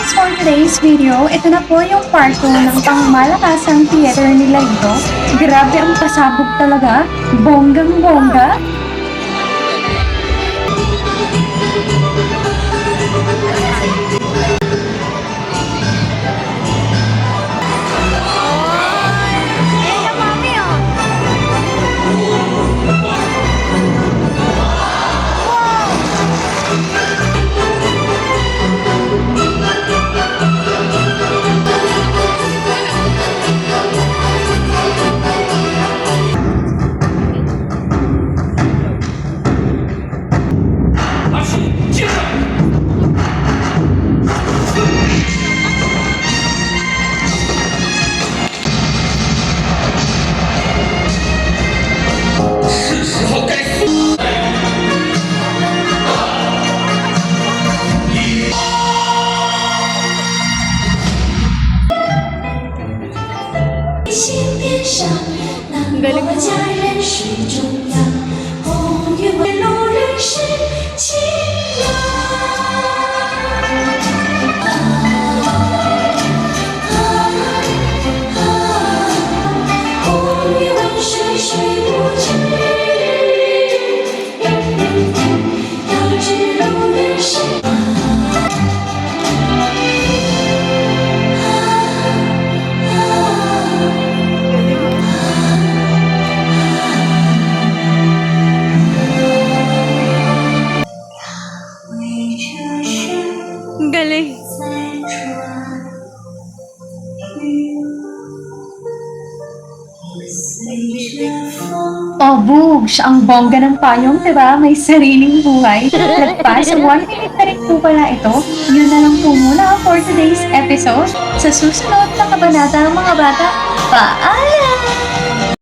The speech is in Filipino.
guys, for today's video, ito na po yung part 2 ng pangmalakasang theater nila ito. Grabe ang pasabog talaga, bonggang-bongga. Galing. Oh, Bugs, ang bongga ng payong, diba? May sariling buhay. Lagpas, 1 minute na rin po pala ito. Yun na lang po muna for today's episode. Sa susunod na kabanata, mga bata, paalam!